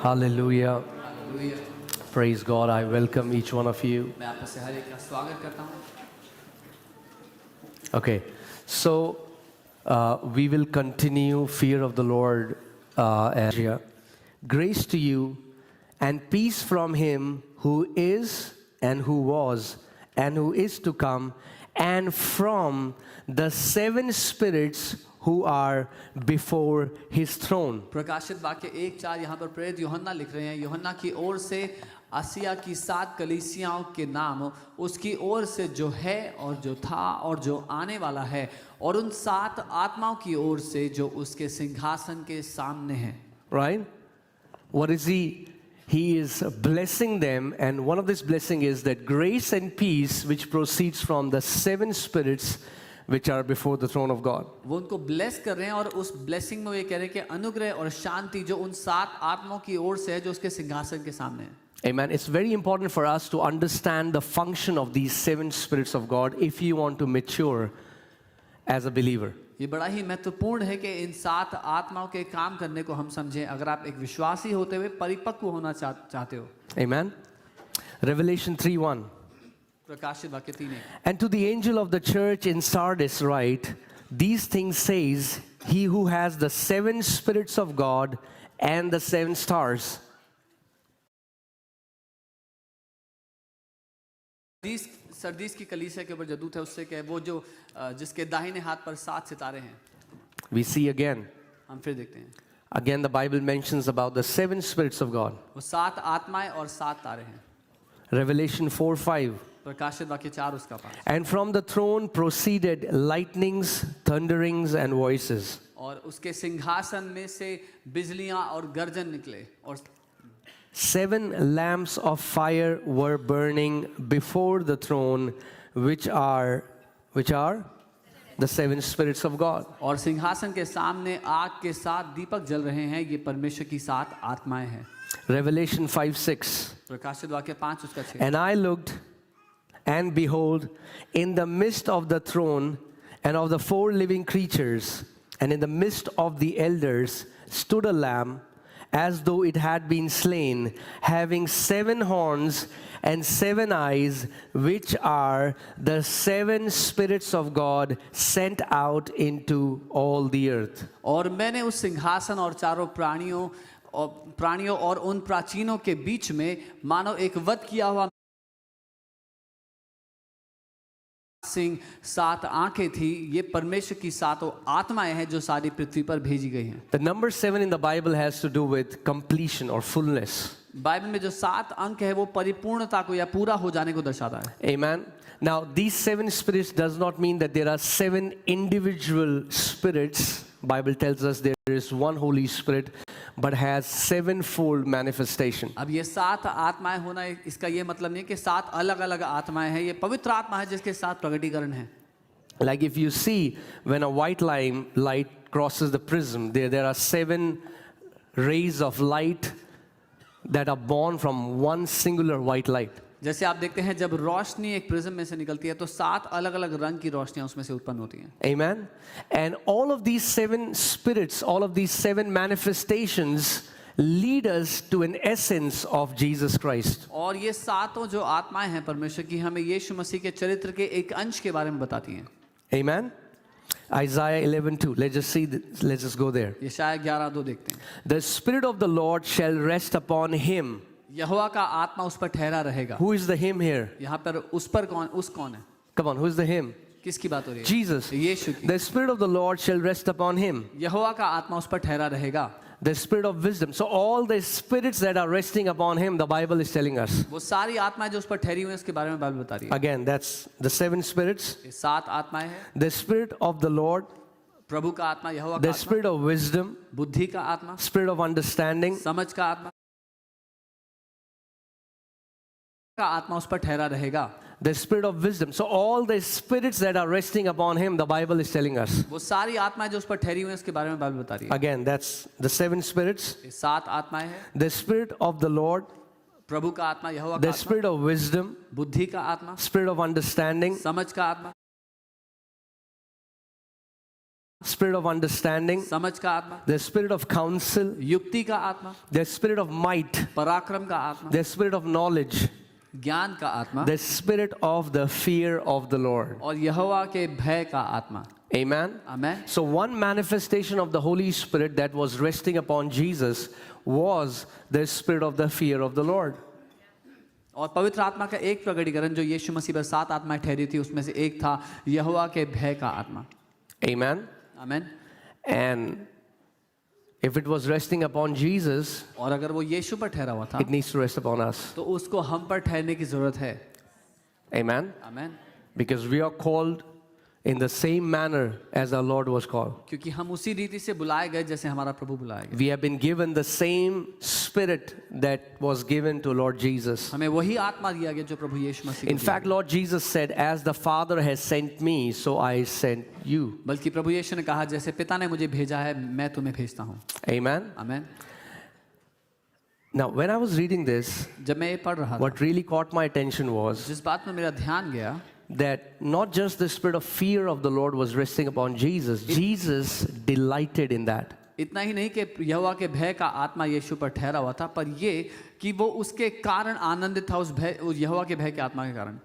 Hallelujah. Hallelujah. Praise God. I welcome each one of you. मैं आप में से हर एक का स्वागत करता हूँ। Okay, so we will continue fear of the Lord as here. Grace to you and peace from Him who is and who was and who is to come, and from the seven spirits who are before His throne. प्रकाशित वाक्य 1:4 यहाँ पर प्रेरित यूहन्ना लिख रहे हैं। यूहन्ना की ओर से आसिया की 7 कलीसियाओं के नाम, उसकी ओर से जो है और जो था और जो आने वाला है, और उन 7 आत्माओं की ओर से जो उसके सिंहासन के सामने हैं। Right? What is He? He is blessing them, and one of this blessing is that grace and peace which proceeds from the seven spirits which are before the throne of God. वो उनको bless कर रहे हैं और उस blessing में वो ये कह रहे हैं कि अनुग्रह और शांति जो उन 7 आत्माओं की ओर से है जो उसके सिंहासन के सामने है। Amen. It's very important for us to understand the function of these seven spirits of God if you want to mature as a believer. ये बड़ा ही महत्वपूर्ण है कि इन 7 आत्माओं के काम करने को हम समझें अगर आप एक विश्वासी होते हुए परिपक्व होना चाहते हो। Amen. Revelation 3:1. प्रकाशित वाक्य 3:1। And to the angel of the church in Sardis write, these things says he who has the seven spirits of God and the 7 stars. Sardis की कलीसिया के ऊपर जो दूत है उससे क्या है, वो जो जिसके दाहिने हाथ पर 7 सितारे हैं। We see again. हम फिर देखते हैं। Again, the Bible mentions about the 7 spirits of God. वो 7 आत्माएं और 7 तारे हैं। Revelation 4:5. प्रकाशित वाक्य 4 उसका पास। And from the throne proceeded lightnings, thunderings, and voices. और उसके सिंहासन में से बिजलियां और गर्जन निकले, और 7 lamps of fire were burning before the throne, which are the 7 spirits of God. और सिंहासन के सामने आग के 7 दीपक जल रहे हैं। ये परमेश्वर की 7 आत्माएं हैं। Revelation 5:6. प्रकाशित वाक्य 5 उसका 6। And I looked, and behold, in the midst of the throne and of the 4 living creatures, and in the midst of the elders, stood a lamb, as though it had been slain, having 7 horns and 7 eyes, which are the 7 spirits of God sent out into all the earth. और मैंने उस सिंहासन और चारों प्राणियों और उन प्राचीनों के बीच में मानो एक वध किया हुआ सिंह 7 आंखें थी। ये परमेश्वर की 7 आत्माएं हैं जो सारी पृथ्वी पर भेजी गई हैं। The number 7 in the Bible has to do with completion or fullness. Bible में जो 7 अंक है वो परिपूर्णता को या पूरा हो जाने को दर्शाता है। Amen. Now, these 7 spirits does not mean that there are 7 individual spirits. Bible tells us there is one Holy Spirit, but has 7-fold manifestation. अब ये 7 आत्माएं होना इसका ये मतलब नहीं कि 7 अलग-अलग आत्माएं हैं। ये पवित्र आत्मा है जिसके 7 प्रकटीकरण हैं। Like if you see when a white light crosses the prism, there are 7 rays of light that are born from one singular white light. जैसे आप देखते हैं जब रोशनी एक प्रिज्म में से निकलती है तो 7 अलग-अलग रंग की रोशनियां उसमें से उत्पन्न होती हैं। Amen. And all of these 7 spirits, all of these 7 manifestations lead us to an essence of Jesus Christ. और ये 7 जो आत्माएं हैं परमेश्वर की हमें यीशु मसीह के चरित्र के एक अंश के बारे में बताती हैं। Amen. Isaiah 11:2. Let's just go there. यशायाह 11:2 देखते हैं। The Spirit of the Lord shall rest upon him. यहोवा का आत्मा उस पर ठहरा रहेगा। Who is the him here? यहाँ पर उस पर कौन है? Come on, who is the him? किसकी बात हो रही है? Jesus. यीशु की। The Spirit of the Lord shall rest upon him. यहोवा का आत्मा उस पर ठहरा रहेगा। The Spirit of wisdom. So all the spirits that are resting upon him, the Bible is telling us. वो सारी आत्माएं जो उस पर ठहरी हुई हैं उसके बारे में बाइबल बता रही है। Again, that's the 7 spirits. ये 7 आत्माएं हैं। The Spirit of the Lord, प्रभु का आत्मा, यहोवा का the आत्मा, Spirit of wisdom, बुद्धि का आत्मा, Spirit of understanding, समझ का आत्मा उस पर ठहरा रहेगा। the Spirit of wisdom. So all the spirits that are resting upon him, the Bible is telling us. वो सारी आत्माएं जो उस पर ठहरी हुई हैं उसके बारे में बाइबल बता रही है। Again, that's the 7 spirits. ये 7 आत्माएं हैं। The Spirit of the Lord, प्रभु का आत्मा, यहोवा का the आत्मा, Spirit of wisdom, बुद्धि का आत्मा, Spirit of understanding, समझ का आत्मा, spirit of understanding, समझ का आत्मा, the spirit of counsel, युक्ति का आत्मा, the spirit of might, पराक्रम का आत्मा, the spirit of knowledge, ज्ञान का आत्मा, the spirit of the fear of the Lord. और यहोवा के भय का आत्मा। Amen. Amen. So, one manifestation of the Holy Spirit that was resting upon Jesus was the spirit of the fear of the Lord. और पवित्र आत्मा का एक प्रकटीकरण जो यीशु मसीह पर 7 आत्माएं ठहरी थी उसमें से एक था यहोवा के भय का आत्मा। Amen. Amen. And if it was resting upon Jesus, और अगर वो यीशु पर ठहरा हुआ था it needs to rest upon us. तो उसको हम पर ठहरने की जरूरत है। Amen. Amen. Because we are called in the same manner as our Lord was called. क्योंकि हम उसी रीति से बुलाए गए जैसे हमारा प्रभु बुलाया गया। We have been given the same spirit that was given to Lord Jesus. हमें वही आत्मा दिया गया जो प्रभु यीशु मसीह को In दिया fact, Lord Jesus said, "As the Father has sent me, so I sent you." गया। बल्कि प्रभु यीशु ने कहा जैसे पिता ने मुझे भेजा है मैं तुम्हें भेजता हूँ। Amen. Amen. Now, when I was reading this, जब मैं ये पढ़ रहा था what really caught my attention was जिस बात में मेरा ध्यान गया that not just the spirit of fear of the Lord was resting upon Jesus, Jesus delighted in that. इतना ही नहीं कि यहोवा के भय का आत्मा यीशु पर ठहरा हुआ था पर ये कि वो उसके कारण आनंदित था उस यहोवा के भय के आत्मा के कारण।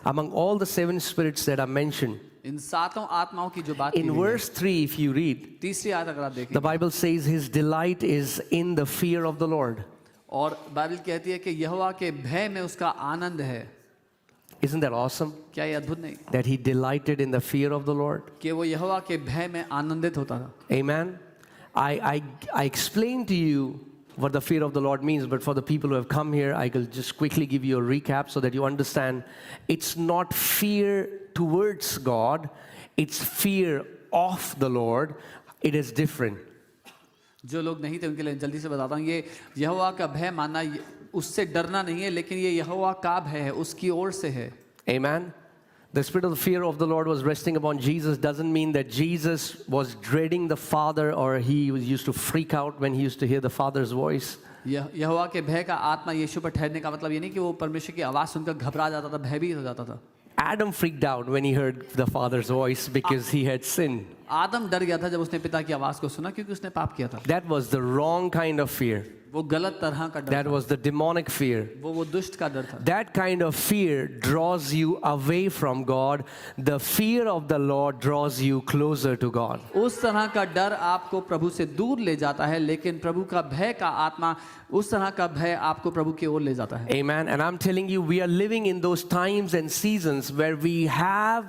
Among all the 7 spirits that are mentioned, इन 7 आत्माओं की जो बात की in गई है, verse 3, if you read, तीसरी आयत अगर आप the देखें Bible says his delight is in the fear of the Lord. और बाइबल कहती है कि यहोवा के भय में उसका आनंद है। Isn't that awesome? क्या ये अद्भुत नहीं That he delighted in the fear of the Lord. कि वो यहोवा के भय में आनंदित होता था। Amen. I explained to you what the fear of the Lord means, but for the people who have come here, I will just quickly give you a recap so that you understand. It's not fear towards God, it's fear of the Lord. It is different. जो लोग नहीं थे उनके लिए जल्दी से बताता हूँ ये यहोवा का भय मानना उससे डरना नहीं है लेकिन ये यहोवा का भय है उसकी ओर से है। Amen. The spirit of the fear of the Lord was resting upon Jesus doesn't mean that Jesus was dreading the Father or he used to freak out when he used to hear the Father's voice. यहोवा के भय का आत्मा यीशु पर ठहरने का मतलब ये नहीं कि वो परमेश्वर की आवाज़ सुनकर घबरा जाता था भयभीत हो जाता था। Adam freaked out when he heard the Father's voice because he had sinned. आदम डर गया था जब उसने पिता की आवाज़ को सुना क्योंकि उसने पाप किया था। That was the wrong kind of fear. वो गलत तरह का डर That था। was the demonic fear. वो दुष्ट का डर था। That kind of fear draws you away from God. The fear of the Lord draws you closer to God. उस तरह का डर आपको प्रभु से दूर ले जाता है लेकिन प्रभु का भय का आत्मा उस तरह का भय आपको प्रभु की ओर ले जाता है। Amen. And I'm telling you, we are living in those times and seasons where we have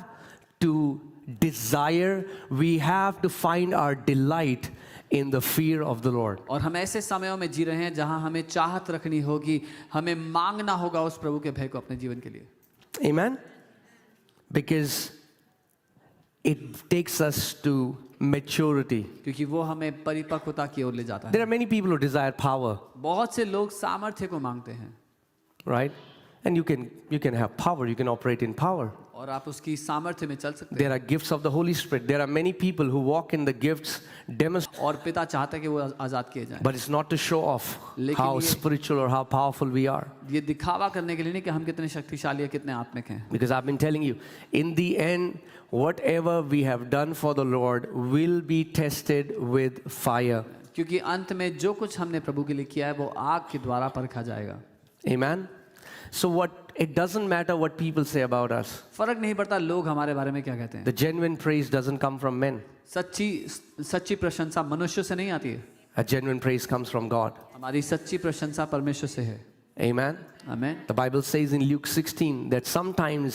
to desire, we have to find our delight in the fear of the Lord. और हम ऐसे समयों में जी रहे हैं जहां हमें चाहत रखनी होगी, हमें मांगना होगा उस प्रभु के भय को अपने जीवन के लिए। Amen. Because it takes us to maturity. क्योंकि वो हमें परिपक्वता की ओर ले जाता There है। are many people who desire power, बहुत से लोग सामर्थ्य को मांगते हैं right? And you can have power, you can operate in power. और आप उसकी सामर्थ्य में चल सकते हैं। There are gifts of the Holy Spirit. There are many people who walk in the gifts, demonstrate, और पिता चाहता है कि वो आजाद किए जाएं। but it's not to show off लेकिन how ये- spiritual or how powerful we are. ये दिखावा करने के लिए नहीं कि हम कितने शक्तिशाली है कितने आत्मिक हैं। Because I've been telling you, in the end, whatever we have done for the Lord will be tested with fire. क्योंकि अंत में जो कुछ हमने प्रभु के लिए किया है वो आग के द्वारा परखा जाएगा। Amen. So it doesn't matter what people say about us. फर्क नहीं पड़ता लोग हमारे बारे में क्या कहते हैं। The genuine praise doesn't come from men. सच्ची प्रशंसा मनुष्य से नहीं आती है। A genuine praise comes from God. हमारी सच्ची प्रशंसा परमेश्वर से है। Amen. Amen. The Bible says in Luke 16 that sometimes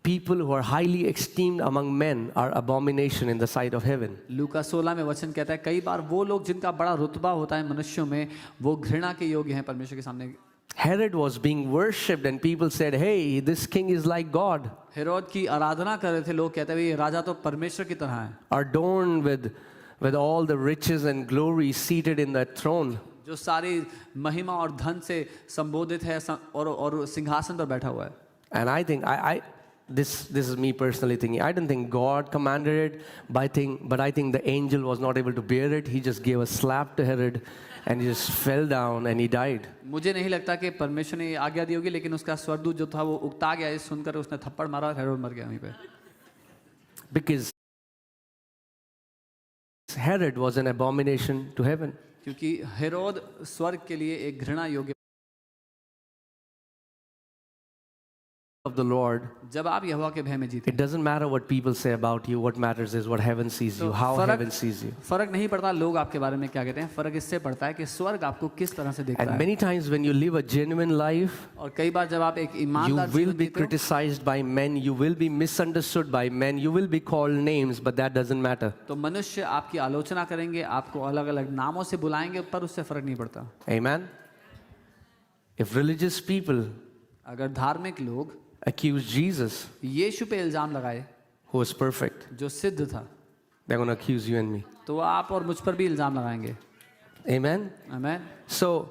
people who are highly esteemed among men are abomination in the sight of heaven. लूका 16 में वचन कहता है कई बार वो लोग जिनका बड़ा रुतबा होता है मनुष्यों में वो घृणा के योग्य हैं परमेश्वर के सामने। Herod was being worshipped and people said, "Hey, this king is like God, Herod की आराधना कर रहे थे लोग कहते हैं ये राजा तो परमेश्वर की तरह है adorned with all the riches and glory, seated in that throne." जो सारी महिमा और धन से संबोधित है और सिंहासन पर बैठा हुआ है। And I think this is me personally thinking. I don't think God commanded it, but I think the angel was not able to bear it. He just gave a slap to Herod, and he just fell down and he died. मुझे नहीं लगता कि परमेश्वर ने आज्ञा दी होगी लेकिन उसका स्वर्गदूत जो था वो उकता गया ये सुनकर उसने थप्पड़ मारा और हेरोद मर गया वहीं पे। Because Herod was an abomination to heaven. क्योंकि हेरोद स्वर्ग के लिए एक घृणा योग्य। Of the Lord, जब आप यहोवा के भय में जीते it doesn't matter what people say about you. What matters is what heaven sees you, how heaven sees you. फर्क नहीं पड़ता लोग आपके बारे में क्या कहते हैं, फर्क इससे पड़ता है कि स्वर्ग आपको किस तरह से देखता And है। many times when you live a genuine life, और कई बार जब आप एक you ईमानदार will जीवन be जीते हो, criticized by men, you will be misunderstood by men, you will be called names, but that doesn't matter. तो मनुष्य आपकी आलोचना करेंगे, आपको अलग अलग नामों से बुलाएंगे, पर उससे फर्क नहीं पड़ता। Amen. If religious people अगर धार्मिक लोग accuse Jesus, यीशु पे इल्जाम लगाए who is perfect, जो सिद्ध था, they're going to accuse you and me. तो आप और मुझ पर भी इल्जाम लगाएंगे। Amen. Amen. So,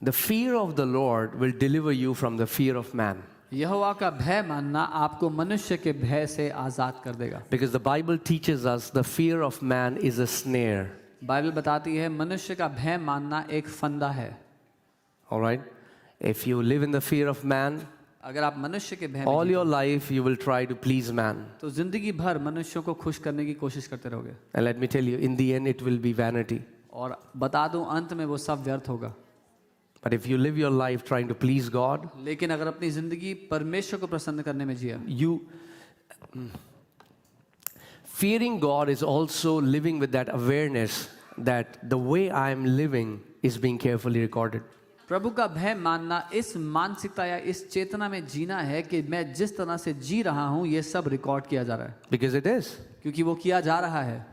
the fear of the Lord will deliver you from the fear of man. यहोवा का भय मानना आपको मनुष्य के भय से आजाद कर देगा। Because the Bible teaches us the fear of man is a snare. Bible बताती है मनुष्य का भय मानना एक फंदा है। All right? If you live in the fear of man, अगर आप मनुष्य के भय में all जीते your life you will try to please man. तो जिंदगी भर मनुष्यों को खुश करने की कोशिश करते रहोगे। And let me tell you, in the end it will be vanity. और बता दूं अंत में वो सब व्यर्थ होगा। But if you live your life trying to please God, लेकिन अगर अपनी जिंदगी परमेश्वर को प्रसन्न करने में जिया, fearing God is also living with that awareness that the way I am living is being carefully recorded. प्रभु का भय मानना इस मानसिकता या इस चेतना में जीना है कि मैं जिस तरह से जी रहा हूं ये सब रिकॉर्ड किया जा रहा है। Because it is. क्योंकि वो किया जा रहा है।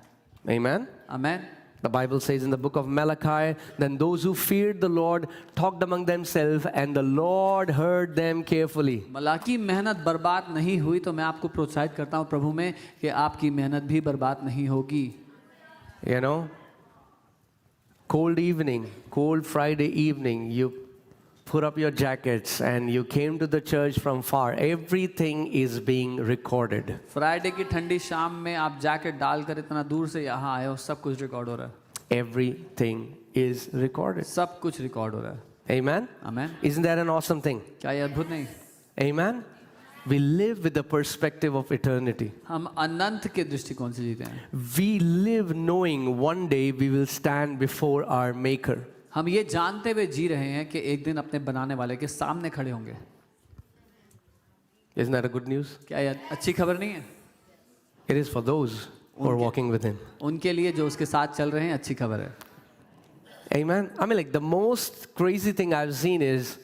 Amen. Amen. The Bible says in the book of Malachi, then those who feared the Lord talked among themselves and the Lord heard them carefully. Malachi मेहनत बर्बाद नहीं हुई तो मैं आपको प्रोत्साहित करता हूं प्रभु में कि आपकी मेहनत भी बर्बाद नहीं होगी। You know, cold evening, cold Friday evening, you put up your jackets and you came to the church from far. Everything is being recorded. Friday की ठंडी शाम में आप जैकेट डालकर इतना दूर से यहाँ आए हो, सब कुछ रिकॉर्ड हो रहा है। Everything is recorded. सब कुछ रिकॉर्ड हो रहा है। Amen? Amen. Isn't that an awesome thing? क्या ये अद्भुत नहीं? Amen? We live with the perspective of eternity. हम अनंत के दृष्टिकोण से जीते हैं। We live knowing one day we will stand before our Maker. हम ये जानते हुए जी रहे हैं कि एक दिन अपने बनाने वाले के सामने खड़े होंगे। Isn't that a good news? क्या ये अच्छी खबर नहीं है? It is for those who are walking with Him. उनके लिए जो उसके साथ चल रहे हैं अच्छी खबर है। Amen? I mean, like the most crazy thing I've seen is,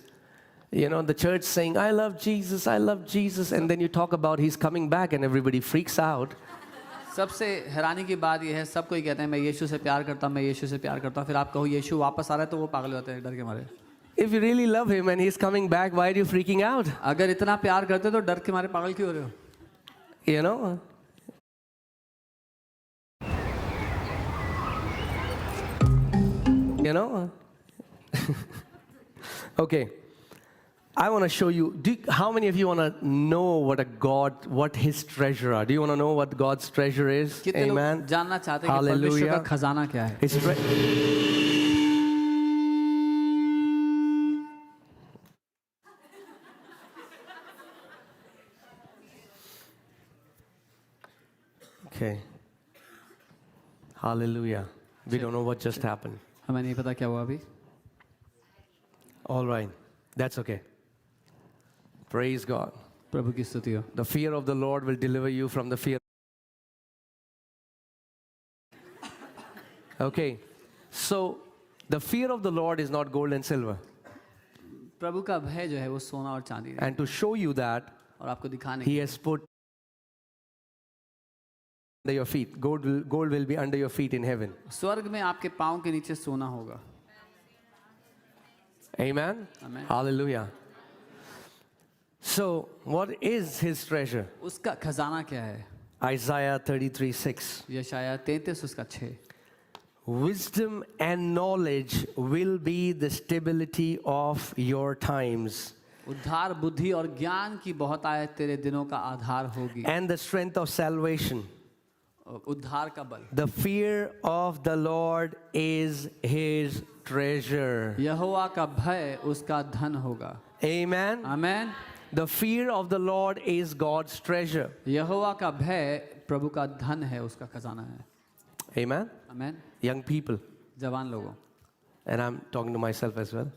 you know, the church saying, I love Jesus, and then you talk about He's coming back and everybody freaks out. सबसे हैरानी की बात यह है, सब कोई कहते हैं मैं यीशु से प्यार करता हूँ, मैं यीशु से प्यार करता हूँ, फिर आप कहो यीशु वापस आ रहा है तो वो पागल हो जाते हैं डर के मारे। If you really love Him and He's coming back, why are you freaking out? अगर इतना प्यार करते तो डर के मारे पागल क्यों हो रहे हो? You know? You know? Okay. I want to show you. How many of you want to know what His treasure are? Do you want to know what God's treasure is? कितने लोग Amen. जानना चाहते हैं कि परमेश्वर का खजाना क्या है? His Okay. Hallelujah. We don't know what just happened. हमें नहीं पता क्या हुआ अभी। All right. That's okay. Praise God. प्रभु की स्तुति हो। The fear of the Lord will deliver you from the fear. Okay. So, the fear of the Lord is not gold and silver. प्रभु का भय जो है वो सोना और चांदी है। And to show you that, और आपको दिखाने He has put under your feet. Gold will be under your feet in heaven. स्वर्ग में आपके पाँव के नीचे सोना होगा। Amen? Amen. Hallelujah. So, what is His treasure? उसका खजाना क्या है? Isaiah 33:6. यशाया 33 उसका 6। Wisdom and knowledge will be the stability of your times उद्धार बुद्धि और ज्ञान की बहुत आय तेरे दिनों का आधार होगी। and the strength of salvation. उद्धार का बल। The fear of the Lord is His treasure. यहोवा का भय उसका धन होगा। Amen. Amen. The fear of the Lord is God's treasure. यहोवा का भय प्रभु का धन है, उसका खजाना है। Amen? आमेन। Young people, जवान लोगों, and I'm talking to myself as well.